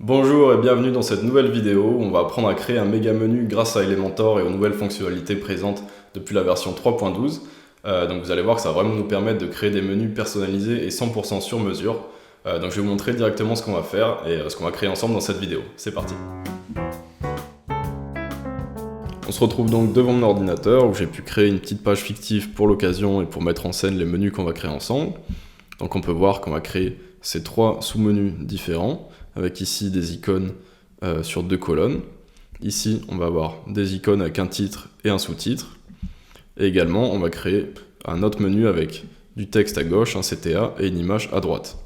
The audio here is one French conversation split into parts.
Bonjour et bienvenue dans cette nouvelle vidéo où on va apprendre à créer un méga menu grâce à Elementor et aux nouvelles fonctionnalités présentes depuis la version 3.12. Donc vous allez voir que ça va vraiment nous permettre de créer des menus personnalisés et 100% sur mesure. Donc je vais vous montrer directement ce qu'on va faire et ce qu'on va créer ensemble dans cette vidéo. C'est parti. On se retrouve donc devant mon ordinateur où j'ai pu créer une petite page fictive pour l'occasion et pour mettre en scène les menus qu'on va créer ensemble. Donc on peut voir qu'on va créer ces trois sous-menus différents, avec ici des icônes sur deux colonnes. Ici, on va avoir des icônes avec un titre et un sous-titre. Et également, on va créer un autre menu avec du texte à gauche, un CTA et une image à droite.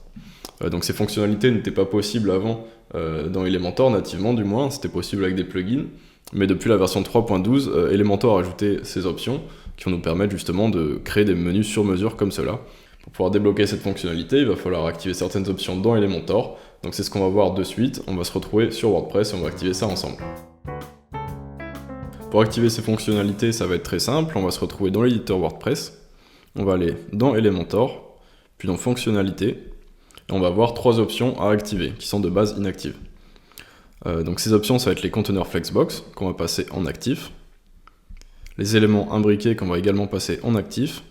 Donc ces fonctionnalités n'étaient pas possibles avant dans Elementor, nativement du moins, c'était possible avec des plugins. Mais depuis la version 3.12, Elementor a ajouté ces options qui vont nous permettre justement de créer des menus sur mesure comme cela. Pour pouvoir débloquer cette fonctionnalité, il va falloir activer certaines options dans Elementor. Donc c'est ce qu'on va voir de suite. On va se retrouver sur WordPress et on va activer ça ensemble. Pour activer ces fonctionnalités, ça va être très simple. On va se retrouver dans l'éditeur WordPress. On va aller dans Elementor, puis dans Fonctionnalités. Et on va avoir trois options à activer, qui sont de base inactives. Donc ces options, ça va être les conteneurs Flexbox, qu'on va passer en actif. Les éléments imbriqués, qu'on va également passer en actif.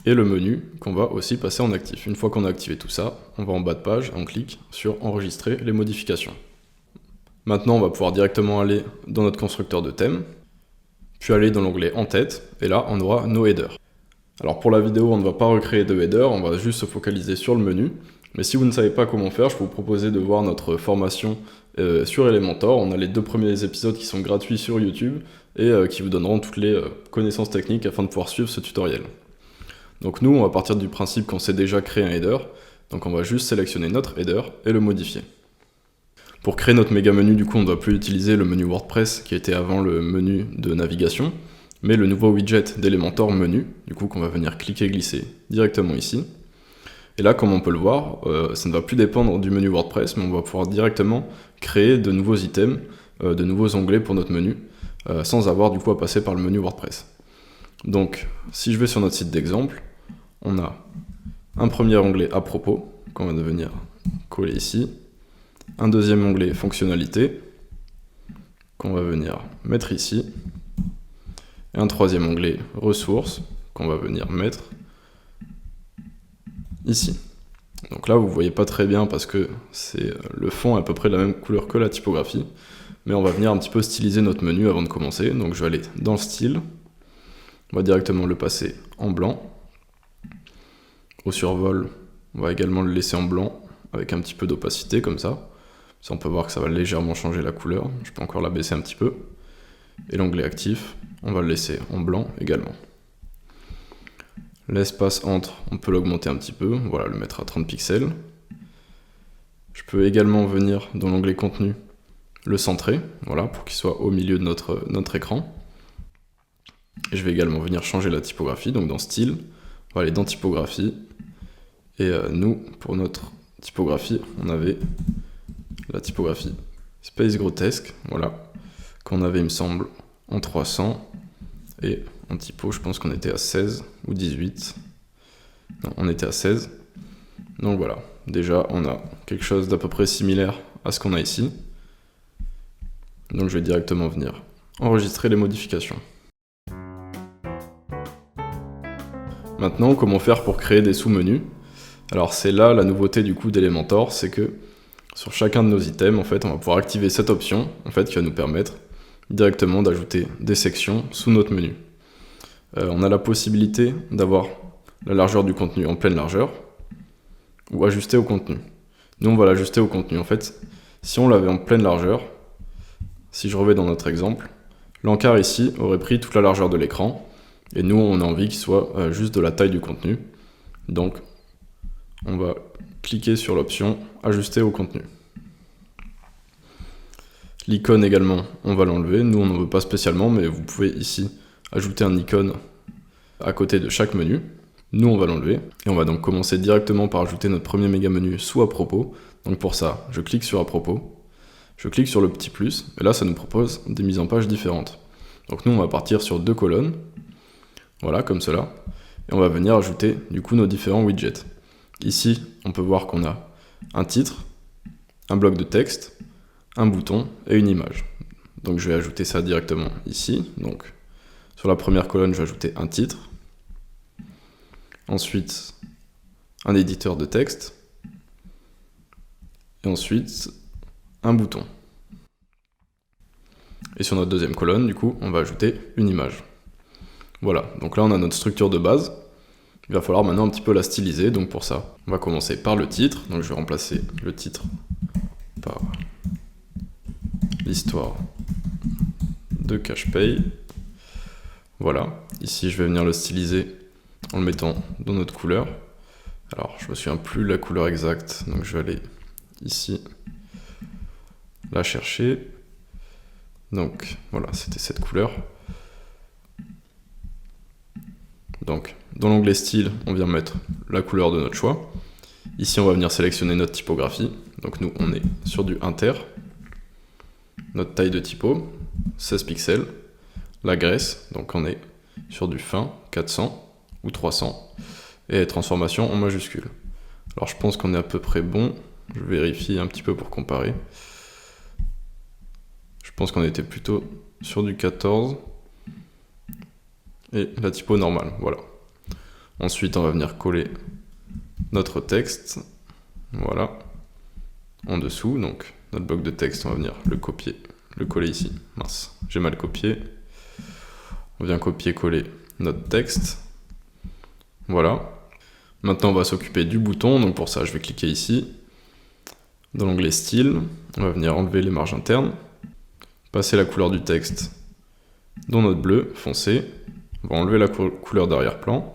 Et le menu qu'on va aussi passer en actif. Une fois qu'on a activé tout ça, on va en bas de page et on clique sur enregistrer les modifications. Maintenant, on va pouvoir directement aller dans notre constructeur de thème, puis aller dans l'onglet en tête, et là, on aura nos headers. Alors pour la vidéo, on ne va pas recréer de header, on va juste se focaliser sur le menu. Mais si vous ne savez pas comment faire, je peux vous proposer de voir notre formation sur Elementor. On a les 2 premiers épisodes qui sont gratuits sur YouTube et qui vous donneront toutes les connaissances techniques afin de pouvoir suivre ce tutoriel. Donc nous, on va partir du principe qu'on sait déjà créer un header, donc on va juste sélectionner notre header et le modifier. Pour créer notre méga menu, du coup, on ne doit plus utiliser le menu WordPress qui était avant le menu de navigation, mais le nouveau widget d'Elementor menu, du coup, qu'on va venir cliquer et glisser directement ici. Et là, comme on peut le voir, ça ne va plus dépendre du menu WordPress, mais on va pouvoir directement créer de nouveaux items, de nouveaux onglets pour notre menu, sans avoir du coup à passer par le menu WordPress. Donc, si je vais sur notre site d'exemple, on a un premier onglet à propos, qu'on va venir coller ici, un deuxième onglet fonctionnalité, qu'on va venir mettre ici, et un troisième onglet ressources, qu'on va venir mettre ici. Donc là, vous ne voyez pas très bien parce que le fond est à peu près de la même couleur que la typographie, mais on va venir un petit peu styliser notre menu avant de commencer. Donc je vais aller dans le style, on va directement le passer en blanc. Au survol, on va également le laisser en blanc avec un petit peu d'opacité comme ça. Ça, on peut voir que ça va légèrement changer la couleur. Je peux encore la baisser un petit peu. Et l'onglet actif, on va le laisser en blanc également. L'espace entre, on peut l'augmenter un petit peu. Voilà, le mettre à 30 pixels. Je peux également venir dans l'onglet contenu, le centrer, voilà, pour qu'il soit au milieu de notre écran. Et je vais également venir changer la typographie, donc dans style, on va aller dans typographie. Et nous, pour notre typographie, on avait la typographie Space Grotesque, voilà, qu'on avait, il me semble, en 300. Et en typo, je pense qu'on était à 16 ou 18. Non, on était à 16. Donc voilà, déjà, on a quelque chose d'à peu près similaire à ce qu'on a ici. Donc je vais directement venir enregistrer les modifications. Maintenant, comment faire pour créer des sous-menus? Alors c'est là la nouveauté du coup d'Elementor, c'est que sur chacun de nos items, en fait, on va pouvoir activer cette option, en fait, qui va nous permettre directement d'ajouter des sections sous notre menu. On a la possibilité d'avoir la largeur du contenu en pleine largeur ou ajuster au contenu. Nous, on va l'ajuster au contenu. En fait, si on l'avait en pleine largeur, si je reviens dans notre exemple, l'encart ici aurait pris toute la largeur de l'écran et nous, on a envie qu'il soit juste de la taille du contenu. Donc, on va cliquer sur l'option ajuster au contenu. L'icône également, on va l'enlever. Nous, on n'en veut pas spécialement, mais vous pouvez ici ajouter un icône à côté de chaque menu. Nous, on va l'enlever. Et on va donc commencer directement par ajouter notre premier méga menu sous à propos. Donc pour ça, je clique sur à propos. Je clique sur le petit plus. Et là, ça nous propose des mises en page différentes. Donc nous, on va partir sur 2 colonnes. Voilà, comme cela. Et on va venir ajouter du coup nos différents widgets. Ici, on peut voir qu'on a un titre, un bloc de texte, un bouton et une image. Donc je vais ajouter ça directement ici. Donc sur la première colonne, je vais ajouter un titre. Ensuite, un éditeur de texte. Et ensuite, un bouton. Et sur notre deuxième colonne, du coup, on va ajouter une image. Voilà, donc là on a notre structure de base. Il va falloir maintenant un petit peu la styliser, donc pour ça, on va commencer par le titre. Donc je vais remplacer le titre par l'histoire de CashPay. Voilà, ici je vais venir le styliser en le mettant dans notre couleur. Alors je me souviens plus de la couleur exacte, donc je vais aller ici, la chercher. Donc voilà, c'était cette couleur. Donc dans l'onglet style, on vient mettre la couleur de notre choix. Ici on va venir sélectionner notre typographie. Donc nous on est sur du inter. Notre taille de typo, 16 pixels. La graisse, donc on est sur du fin, 400 ou 300. Et transformation en majuscule. Alors je pense qu'on est à peu près bon. Je vérifie un petit peu pour comparer. Je pense qu'on était plutôt sur du 14. Et la typo normale, voilà. Ensuite, on va venir coller notre texte. Voilà. En dessous, donc notre bloc de texte, on va venir le copier, le coller ici. Mince, j'ai mal copié. On vient copier-coller notre texte. Voilà. Maintenant, on va s'occuper du bouton. Donc pour ça, je vais cliquer ici. Dans l'onglet style, on va venir enlever les marges internes. Passer la couleur du texte dans notre bleu foncé. On va enlever la couleur d'arrière-plan.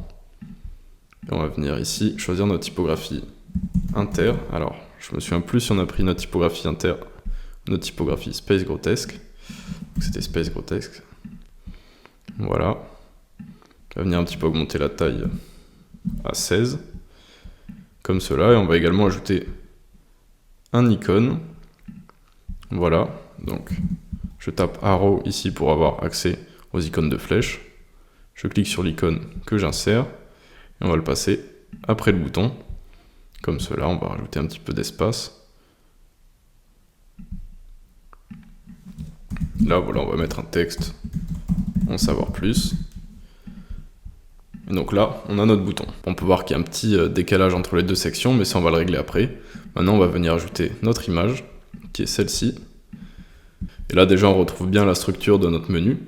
Et on va venir ici choisir notre typographie inter. Alors, je me souviens plus si on a pris notre typographie inter, notre typographie Space Grotesque. C'était Space Grotesque. Voilà. On va venir un petit peu augmenter la taille à 16. Comme cela. Et on va également ajouter un icône. Voilà. Donc, je tape arrow ici pour avoir accès aux icônes de flèche. Je clique sur l'icône que j'insère. Et on va le passer après le bouton. Comme cela, on va rajouter un petit peu d'espace. Là, voilà, on va mettre un texte, en savoir plus. Et donc là, on a notre bouton. On peut voir qu'il y a un petit décalage entre les deux sections, mais ça, on va le régler après. Maintenant, on va venir ajouter notre image, qui est celle-ci. Et là, déjà, on retrouve bien la structure de notre menu.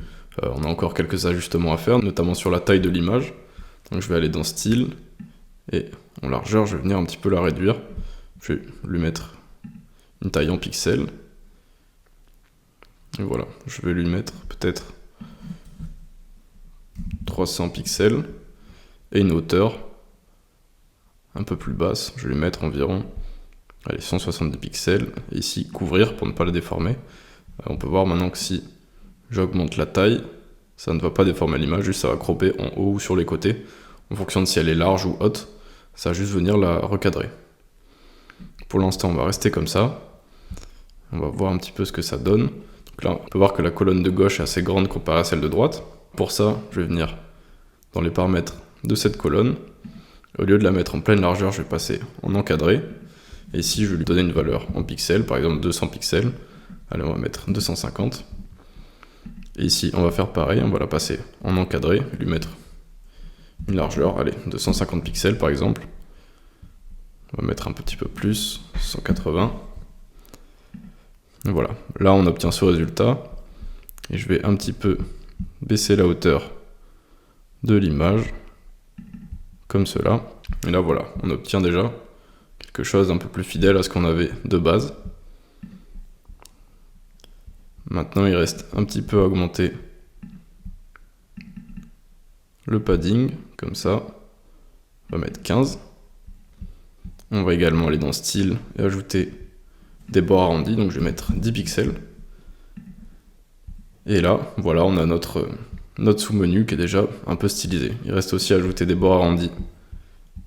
On a encore quelques ajustements à faire, notamment sur la taille de l'image. Donc je vais aller dans style, et en largeur, je vais venir un petit peu la réduire. Je vais lui mettre une taille en pixels. Et voilà, je vais lui mettre peut-être 300 pixels et une hauteur un peu plus basse. Je vais lui mettre environ 170 pixels. Et ici, couvrir pour ne pas la déformer. On peut voir maintenant que si j'augmente la taille, ça ne va pas déformer l'image, juste ça va cropper en haut ou sur les côtés. En fonction de si elle est large ou haute, ça va juste venir la recadrer. Pour l'instant, on va rester comme ça. On va voir un petit peu ce que ça donne. Donc là, on peut voir que la colonne de gauche est assez grande comparée à celle de droite. Pour ça, je vais venir dans les paramètres de cette colonne. Au lieu de la mettre en pleine largeur, je vais passer en encadré. Et ici, je vais lui donner une valeur en pixels, par exemple 200 pixels. Allez, on va mettre 250. Et ici, on va faire pareil, on va la passer en encadré, lui mettre une largeur, allez, 250 pixels par exemple. On va mettre un petit peu plus, 180. Et voilà, là on obtient ce résultat. Et je vais un petit peu baisser la hauteur de l'image, comme cela. Et là voilà, on obtient déjà quelque chose d'un peu plus fidèle à ce qu'on avait de base. Maintenant, il reste un petit peu à augmenter le padding, comme ça. On va mettre 15. On va également aller dans style et ajouter des bords arrondis, donc je vais mettre 10 pixels. Et là, voilà, on a notre sous-menu qui est déjà un peu stylisé. Il reste aussi à ajouter des bords arrondis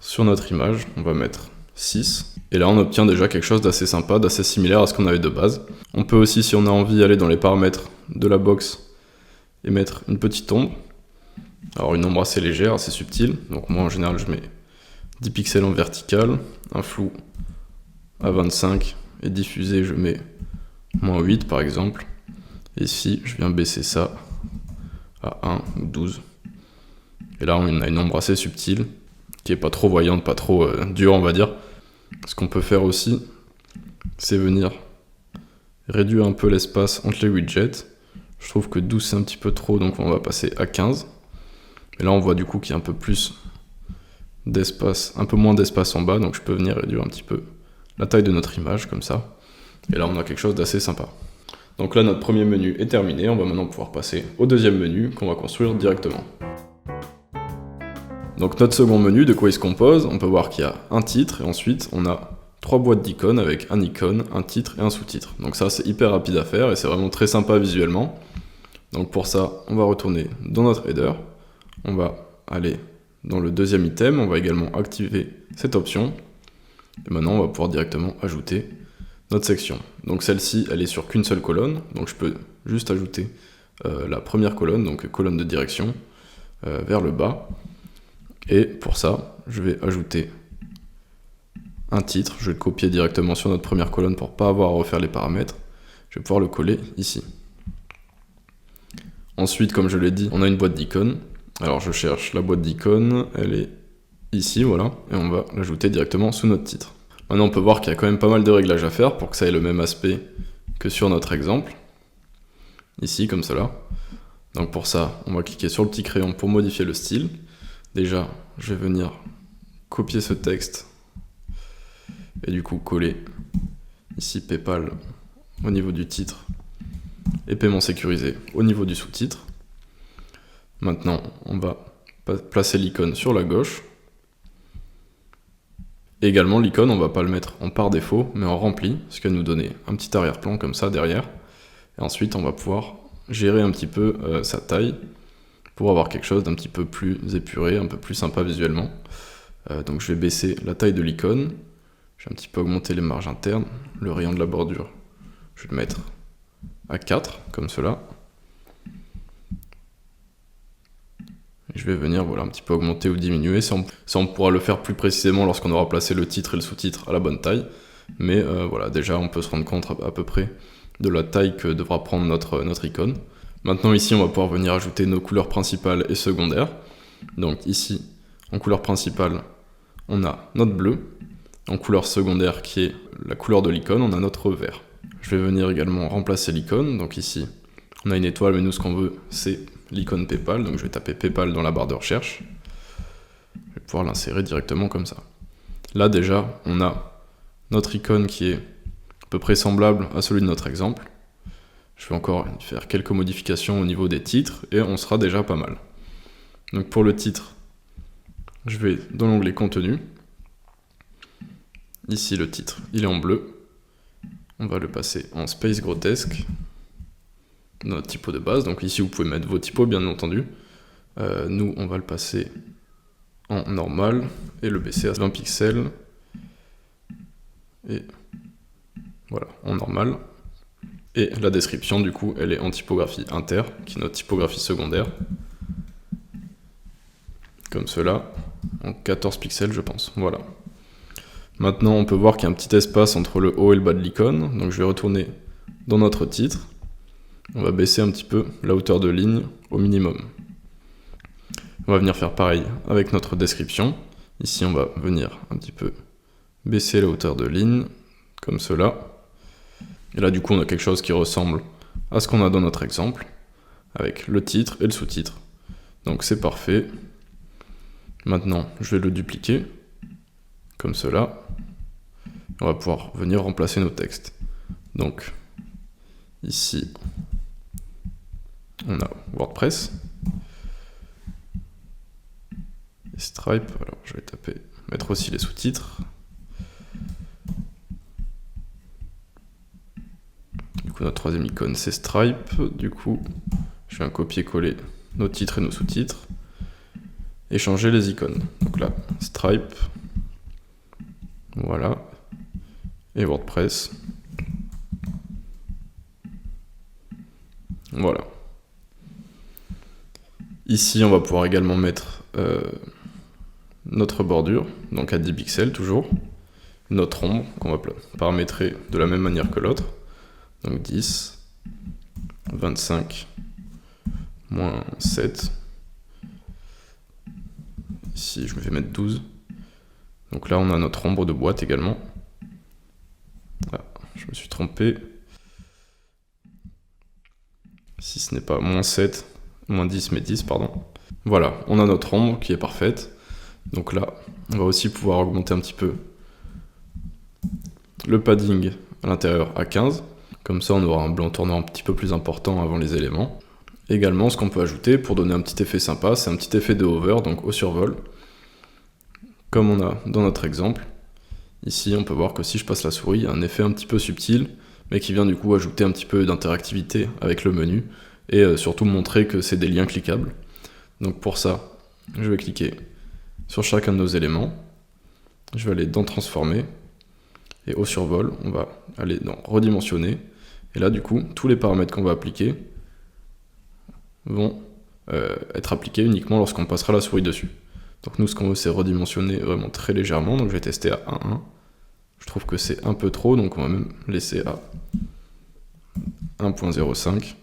sur notre image. On va mettre 6. Et là, on obtient déjà quelque chose d'assez sympa, d'assez similaire à ce qu'on avait de base. On peut aussi, si on a envie, aller dans les paramètres de la box et mettre une petite ombre. Alors une ombre assez légère, assez subtile. Donc moi, en général, je mets 10 pixels en vertical, un flou à 25 et diffuser, je mets -8 par exemple. Et ici, je viens baisser ça à 1 ou 12. Et là, on a une ombre assez subtile, qui est pas trop voyante, pas trop dure, on va dire. Ce qu'on peut faire aussi, c'est venir réduire un peu l'espace entre les widgets. Je trouve que 12 c'est un petit peu trop, donc on va passer à 15. Et là, on voit du coup qu'il y a un peu plus d'espace, un peu moins d'espace en bas, donc je peux venir réduire un petit peu la taille de notre image, comme ça. Et là, on a quelque chose d'assez sympa. Donc là, notre premier menu est terminé. On va maintenant pouvoir passer au deuxième menu qu'on va construire directement. Donc notre second menu, de quoi il se compose? On peut voir qu'il y a un titre et ensuite on a 3 boîtes d'icônes avec un icône, un titre et un sous-titre. Donc ça c'est hyper rapide à faire et c'est vraiment très sympa visuellement. Donc pour ça, on va retourner dans notre header, on va aller dans le deuxième item, on va également activer cette option. Et maintenant on va pouvoir directement ajouter notre section. Donc celle-ci, elle est sur qu'une seule colonne, donc je peux juste ajouter la première colonne, donc colonne de direction, vers le bas. Et pour ça, je vais ajouter un titre, je vais le copier directement sur notre première colonne pour ne pas avoir à refaire les paramètres. Je vais pouvoir le coller ici. Ensuite, comme je l'ai dit, on a une boîte d'icônes. Alors je cherche la boîte d'icônes, elle est ici, voilà, et on va l'ajouter directement sous notre titre. Maintenant on peut voir qu'il y a quand même pas mal de réglages à faire pour que ça ait le même aspect que sur notre exemple. Ici, comme cela. Donc pour ça, on va cliquer sur le petit crayon pour modifier le style. Déjà, je vais venir copier ce texte et du coup coller ici PayPal au niveau du titre et paiement sécurisé au niveau du sous-titre. Maintenant, on va placer l'icône sur la gauche. Et également, l'icône, on va pas le mettre en par défaut, mais en rempli, ce qui va nous donner un petit arrière-plan comme ça derrière. Et ensuite, on va pouvoir gérer un petit peu sa taille pour avoir quelque chose d'un petit peu plus épuré, un peu plus sympa visuellement. Donc je vais baisser la taille de l'icône, je vais un petit peu augmenter les marges internes, le rayon de la bordure, je vais le mettre à 4, comme cela. Et je vais venir voilà, un petit peu augmenter ou diminuer, ça on pourra le faire plus précisément lorsqu'on aura placé le titre et le sous-titre à la bonne taille. Mais voilà, déjà on peut se rendre compte à peu près de la taille que devra prendre notre icône. Maintenant ici on va pouvoir venir ajouter nos couleurs principales et secondaires. Donc ici en couleur principale on a notre bleu. En couleur secondaire qui est la couleur de l'icône on a notre vert. Je vais venir également remplacer l'icône. Donc ici on a une étoile mais nous ce qu'on veut c'est l'icône PayPal. Donc je vais taper PayPal dans la barre de recherche. Je vais pouvoir l'insérer directement comme ça. Là déjà on a notre icône qui est à peu près semblable à celui de notre exemple. Je vais encore faire quelques modifications au niveau des titres et on sera déjà pas mal. Donc pour le titre, je vais dans l'onglet contenu. Ici le titre, il est en bleu. On va le passer en space grotesque. Notre typo de base, donc ici vous pouvez mettre vos typos bien entendu. Nous on va le passer en normal et le baisser à 20 pixels. Et voilà, en normal. Et la description, du coup, elle est en typographie inter, qui est notre typographie secondaire. Comme cela, en 14 pixels, je pense. Voilà. Maintenant, on peut voir qu'il y a un petit espace entre le haut et le bas de l'icône. Donc, je vais retourner dans notre titre. On va baisser un petit peu la hauteur de ligne au minimum. On va venir faire pareil avec notre description. Ici, on va venir un petit peu baisser la hauteur de ligne, comme cela. Et là, du coup, on a quelque chose qui ressemble à ce qu'on a dans notre exemple, avec le titre et le sous-titre. Donc c'est parfait. Maintenant, je vais le dupliquer, comme cela. On va pouvoir venir remplacer nos textes. Donc, ici, on a WordPress. Et Stripe, alors je vais mettre aussi les sous-titres. Du coup, notre troisième icône, c'est Stripe. Du coup, je vais copier-coller nos titres et nos sous-titres. Et changer les icônes. Donc là, Stripe. Voilà. Et WordPress. Voilà. Ici, on va pouvoir également mettre notre bordure. Donc à 10 pixels toujours. notre ombre qu'on va paramétrer de la même manière que l'autre. Donc 10, 25, moins 7. Ici, je vais mettre 12. Donc là, on a notre ombre de boîte également. Ah, je me suis trompé. Si ce n'est pas moins 7, moins 10, mais 10, pardon. Voilà, on a notre ombre qui est parfaite. Donc là, on va aussi pouvoir augmenter un petit peu le padding à l'intérieur à 15. Comme ça, on aura un blanc tournant un petit peu plus important avant les éléments. Également, ce qu'on peut ajouter pour donner un petit effet sympa, c'est un petit effet de hover, donc au survol. Comme on a dans notre exemple. Ici, on peut voir que si je passe la souris, il y a un effet un petit peu subtil, mais qui vient du coup ajouter un petit peu d'interactivité avec le menu, et surtout montrer que c'est des liens cliquables. Donc pour ça, je vais cliquer sur chacun de nos éléments. Je vais aller dans Transformer, et au survol, on va aller dans Redimensionner. Et là, du coup, tous les paramètres qu'on va appliquer vont être appliqués uniquement lorsqu'on passera la souris dessus. Donc nous, ce qu'on veut, c'est redimensionner vraiment très légèrement. Donc je vais tester à 1,1. Je trouve que c'est un peu trop, donc on va même laisser à 1.05.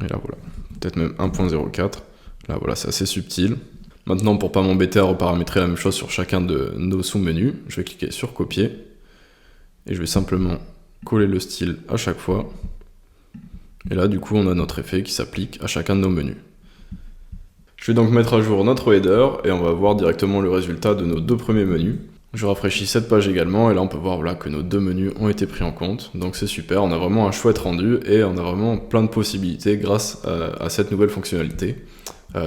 Et là, voilà. Peut-être même 1.04. Là, voilà, c'est assez subtil. Maintenant, pour pas m'embêter à reparamétrer la même chose sur chacun de nos sous-menus, je vais cliquer sur Copier. Et je vais simplement coller le style à chaque fois. Et là, du coup, on a notre effet qui s'applique à chacun de nos menus. Je vais donc mettre à jour notre header et on va voir directement le résultat de nos deux premiers menus. Je rafraîchis cette page également et là on peut voir voilà, que nos deux menus ont été pris en compte. Donc c'est super, on a vraiment un chouette rendu et on a vraiment plein de possibilités grâce à cette nouvelle fonctionnalité.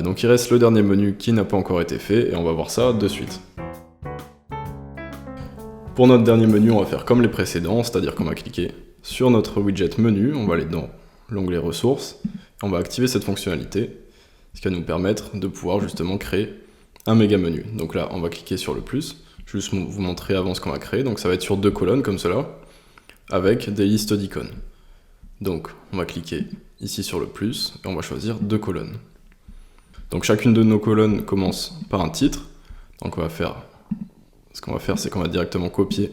Donc il reste le dernier menu qui n'a pas encore été fait et on va voir ça de suite. Pour notre dernier menu, on va faire comme les précédents, c'est-à-dire qu'on va cliquer sur notre widget menu, on va aller dans l'onglet ressources et on va activer cette fonctionnalité. Ce qui va nous permettre de pouvoir justement créer un méga menu. Donc là, on va cliquer sur le plus. Je vais juste vous montrer avant ce qu'on va créer. Donc ça va être sur 2 colonnes comme cela, avec des listes d'icônes. Donc on va cliquer ici sur le plus, et on va choisir 2 colonnes. Donc chacune de nos colonnes commence par un titre. Donc ce qu'on va faire, c'est qu'on va directement copier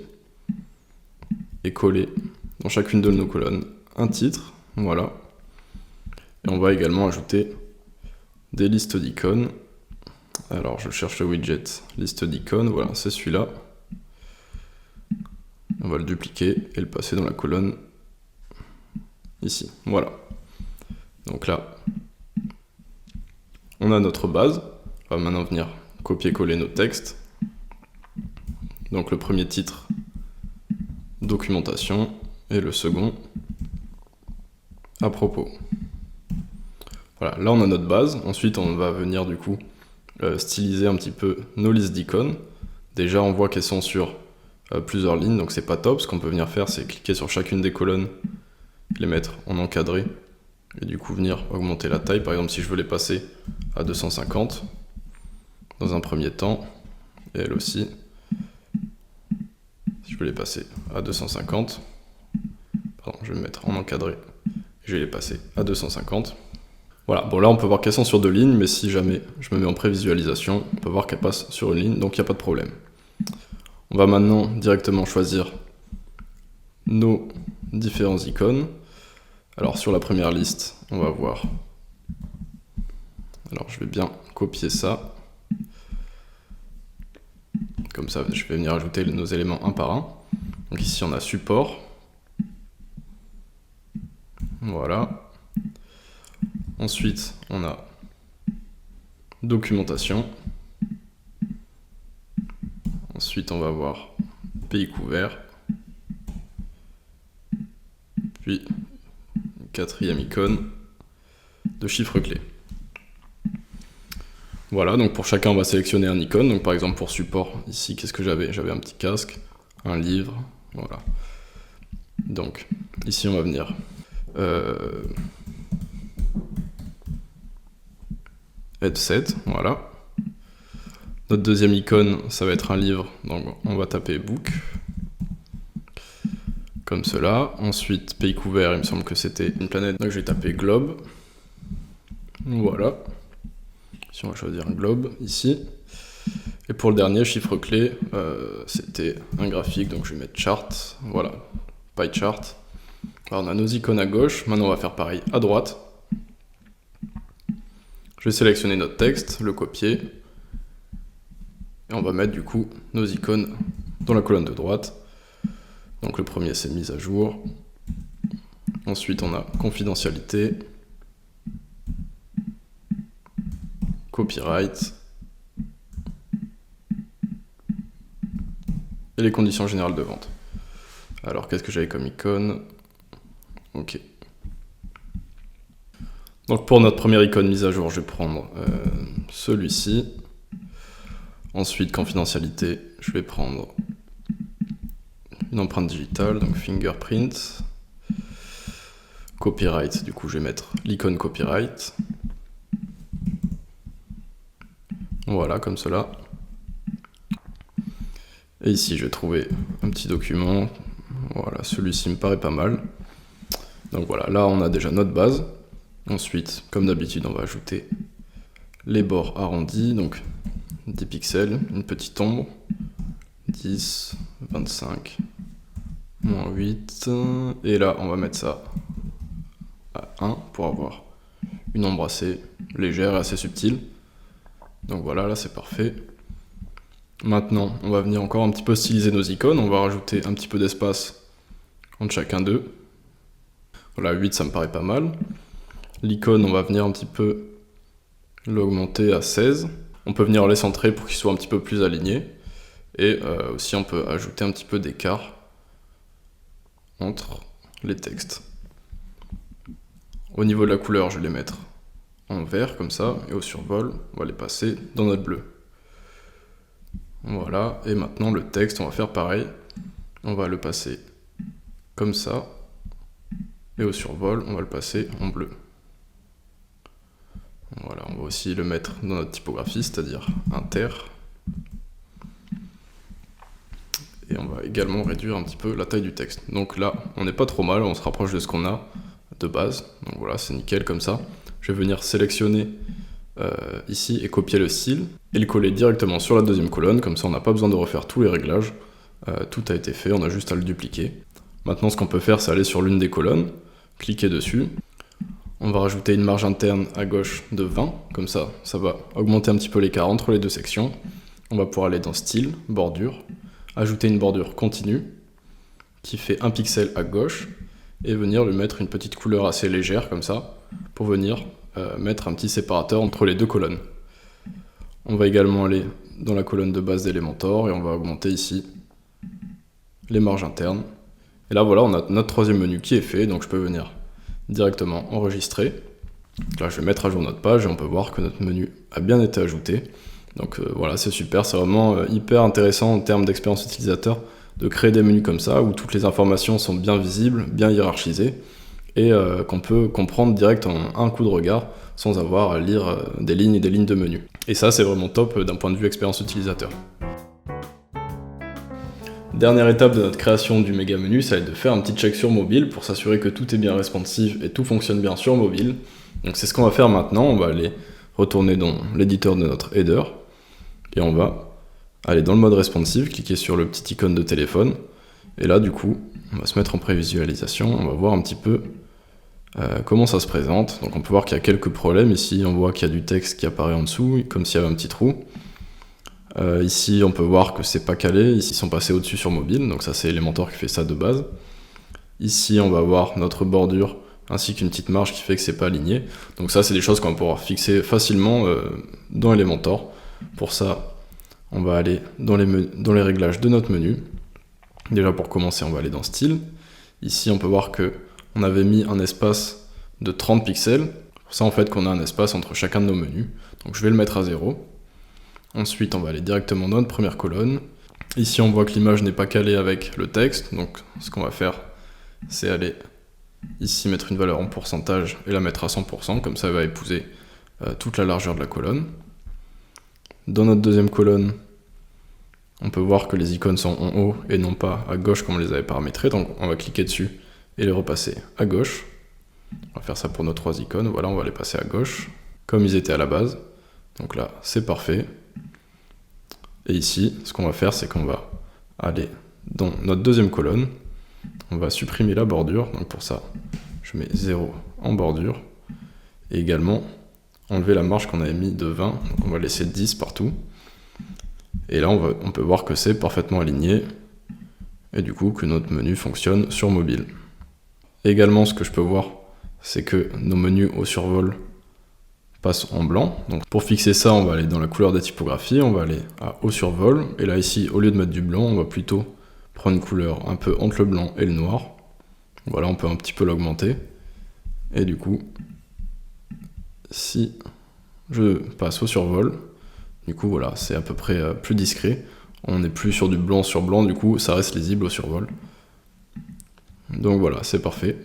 et coller dans chacune de nos colonnes un titre. Voilà. Et on va également ajouter des listes d'icônes. Alors je cherche le widget liste d'icônes, voilà, c'est celui-là. On va le dupliquer et le passer dans la colonne ici, voilà. Donc là, on a notre base. On va maintenant venir copier-coller nos textes. Donc le premier titre, documentation, et le second, à propos. Voilà, là on a notre base. Ensuite on va venir du coup styliser un petit peu nos listes d'icônes. Déjà on voit qu'elles sont sur plusieurs lignes, donc c'est pas top. Ce qu'on peut venir faire, c'est cliquer sur chacune des colonnes, les mettre en encadré, et du coup venir augmenter la taille. Par exemple, si je veux les passer à 250 dans un premier temps, et elle aussi, si je veux les passer à 250, pardon, je vais me mettre en encadré, et je vais les passer à 250. Voilà, bon là on peut voir qu'elles sont sur 2 lignes, mais si jamais je me mets en prévisualisation, on peut voir qu'elles passent sur une ligne, donc il n'y a pas de problème. On va maintenant directement choisir nos différents icônes. Alors sur la première liste, on va voir. Alors je vais bien copier ça. Comme ça, je vais venir ajouter nos éléments un par un. Donc ici on a support. Voilà. Ensuite, on a documentation. Ensuite, on va voir pays couvert. Puis, quatrième icône de chiffre clé. Voilà, donc pour chacun, on va sélectionner un icône. Donc par exemple, pour support, ici, qu'est-ce que j'avais? J'avais un petit casque, un livre, voilà. Donc, ici, on va venir... headset, voilà. Notre deuxième icône, ça va être un livre, donc on va taper book, comme cela. Ensuite, pays couvert, il me semble que c'était une planète, donc je vais taper globe, voilà. Si on va choisir un globe, ici. Et pour le dernier chiffre clé, c'était un graphique, donc je vais mettre chart, voilà, pie chart. Alors on a nos icônes à gauche, maintenant on va faire pareil à droite. Je vais sélectionner notre texte, le copier, et on va mettre du coup nos icônes dans la colonne de droite. Donc le premier c'est mise à jour, ensuite on a confidentialité, copyright, et les conditions générales de vente. Alors qu'est-ce que j'avais comme icône? Ok. Donc pour notre première icône mise à jour, je vais prendre celui-ci. Ensuite, confidentialité, je vais prendre une empreinte digitale, donc fingerprint. Copyright, du coup je vais mettre l'icône copyright. Voilà, comme cela. Et ici, je vais trouver un petit document. Voilà, celui-ci me paraît pas mal. Donc voilà, là on a déjà notre base. Ensuite, comme d'habitude, on va ajouter les bords arrondis, donc 10 pixels, une petite ombre, 10, 25, moins 8, et là on va mettre ça à 1 pour avoir une ombre assez légère et assez subtile. Donc voilà, là c'est parfait. Maintenant, on va venir encore un petit peu styliser nos icônes, on va rajouter un petit peu d'espace entre chacun d'eux. Voilà, 8 ça me paraît pas mal. L'icône, on va venir un petit peu l'augmenter à 16. On peut venir les centrer pour qu'ils soient un petit peu plus alignés. Et aussi on peut ajouter un petit peu d'écart entre les textes. Au niveau de la couleur, je vais les mettre en vert comme ça, et au survol, on va les passer dans notre bleu. Voilà, et maintenant le texte, on va faire pareil. On va le passer comme ça, et au survol, on va le passer en bleu. Voilà, on va aussi le mettre dans notre typographie, c'est-à-dire inter. Et on va également réduire un petit peu la taille du texte. Donc là, on n'est pas trop mal, on se rapproche de ce qu'on a de base. Donc voilà, c'est nickel comme ça. Je vais venir sélectionner ici et copier le style et le coller directement sur la deuxième colonne. Comme ça, on n'a pas besoin de refaire tous les réglages. Tout a été fait, on a juste à le dupliquer. Maintenant, ce qu'on peut faire, c'est aller sur l'une des colonnes, cliquer dessus. On va rajouter une marge interne à gauche de 20, comme ça, ça va augmenter un petit peu l'écart entre les deux sections. On va pouvoir aller dans style, bordure, ajouter une bordure continue qui fait 1 pixel à gauche et venir lui mettre une petite couleur assez légère comme ça pour venir mettre un petit séparateur entre les deux colonnes. On va également aller dans la colonne de base d'Elementor et on va augmenter ici les marges internes. Et là voilà, on a notre troisième menu qui est fait, donc je peux venir directement enregistrer. Là je vais mettre à jour notre page et on peut voir que notre menu a bien été ajouté. Donc voilà, c'est super, c'est vraiment hyper intéressant en termes d'expérience utilisateur de créer des menus comme ça où toutes les informations sont bien visibles, bien hiérarchisées et qu'on peut comprendre direct en un coup de regard sans avoir à lire des lignes et des lignes de menus. Et ça c'est vraiment top d'un point de vue expérience utilisateur. Dernière étape de notre création du méga menu, ça va être de faire un petit check sur mobile pour s'assurer que tout est bien responsive et tout fonctionne bien sur mobile. Donc c'est ce qu'on va faire maintenant, on va aller retourner dans l'éditeur de notre header et on va aller dans le mode responsive, cliquer sur le petit icône de téléphone et là du coup on va se mettre en prévisualisation, on va voir un petit peu comment ça se présente. Donc on peut voir qu'il y a quelques problèmes, ici on voit qu'il y a du texte qui apparaît en dessous comme s'il y avait un petit trou. Ici on peut voir que c'est pas calé, ici ils sont passés au-dessus sur mobile, donc ça c'est Elementor qui fait ça de base. Ici on va voir notre bordure ainsi qu'une petite marge qui fait que c'est pas aligné. Donc ça c'est des choses qu'on va pouvoir fixer facilement dans Elementor. Pour ça on va aller dans les réglages de notre menu. Déjà pour commencer on va aller dans style. Ici on peut voir que on avait mis un espace de 30 pixels. Pour ça en fait qu'on a un espace entre chacun de nos menus. Donc je vais le mettre à 0. Ensuite, on va aller directement dans notre première colonne. Ici, on voit que l'image n'est pas calée avec le texte. Donc, ce qu'on va faire, c'est aller ici mettre une valeur en pourcentage et la mettre à 100%. Comme ça, elle va épouser toute la largeur de la colonne. Dans notre deuxième colonne, on peut voir que les icônes sont en haut et non pas à gauche comme on les avait paramétrées. Donc, on va cliquer dessus et les repasser à gauche. On va faire ça pour nos 3 icônes. Voilà, on va les passer à gauche, comme ils étaient à la base. Donc là, c'est parfait. Et ici, ce qu'on va faire, c'est qu'on va aller dans notre deuxième colonne, on va supprimer la bordure, donc pour ça, je mets 0 en bordure, et également enlever la marge qu'on avait mis de 20, donc on va laisser 10 partout, et là on peut voir que c'est parfaitement aligné, et du coup que notre menu fonctionne sur mobile. Également, ce que je peux voir, c'est que nos menus au survol passent en blanc. Donc pour fixer ça, on va aller dans la couleur des typographies, on va aller à au survol, et là ici, au lieu de mettre du blanc, on va plutôt prendre une couleur un peu entre le blanc et le noir. Voilà, on peut un petit peu l'augmenter. Et du coup, si je passe au survol, du coup voilà, c'est à peu près plus discret. On n'est plus sur du blanc sur blanc, du coup ça reste lisible au survol. Donc voilà, c'est parfait.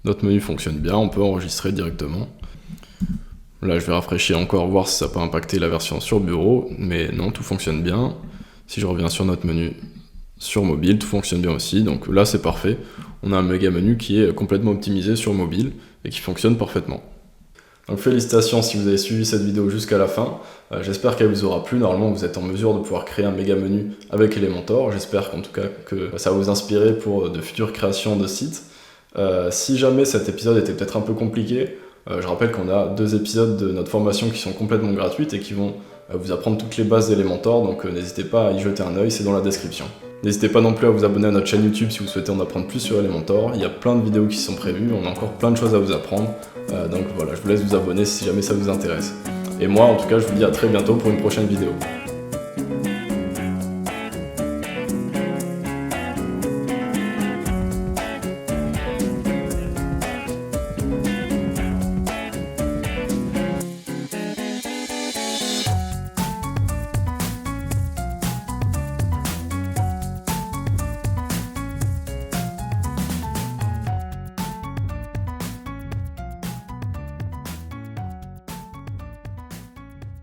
Notre menu fonctionne bien, on peut enregistrer directement. Là je vais rafraîchir encore, voir si ça peut impacter la version sur bureau, mais non, tout fonctionne bien. Si je reviens sur notre menu sur mobile, tout fonctionne bien aussi, donc là c'est parfait. On a un méga menu qui est complètement optimisé sur mobile et qui fonctionne parfaitement. Donc félicitations si vous avez suivi cette vidéo jusqu'à la fin, j'espère qu'elle vous aura plu. Normalement vous êtes en mesure de pouvoir créer un méga menu avec Elementor, j'espère qu'en tout cas que ça va vous inspirer pour de futures créations de sites. Si jamais cet épisode était peut-être un peu compliqué, je rappelle qu'on a 2 épisodes de notre formation qui sont complètement gratuites et qui vont vous apprendre toutes les bases d'Elementor, donc n'hésitez pas à y jeter un œil, c'est dans la description. N'hésitez pas non plus à vous abonner à notre chaîne YouTube si vous souhaitez en apprendre plus sur Elementor, il y a plein de vidéos qui sont prévues, on a encore plein de choses à vous apprendre, donc voilà, je vous laisse vous abonner si jamais ça vous intéresse. Et moi en tout cas je vous dis à très bientôt pour une prochaine vidéo.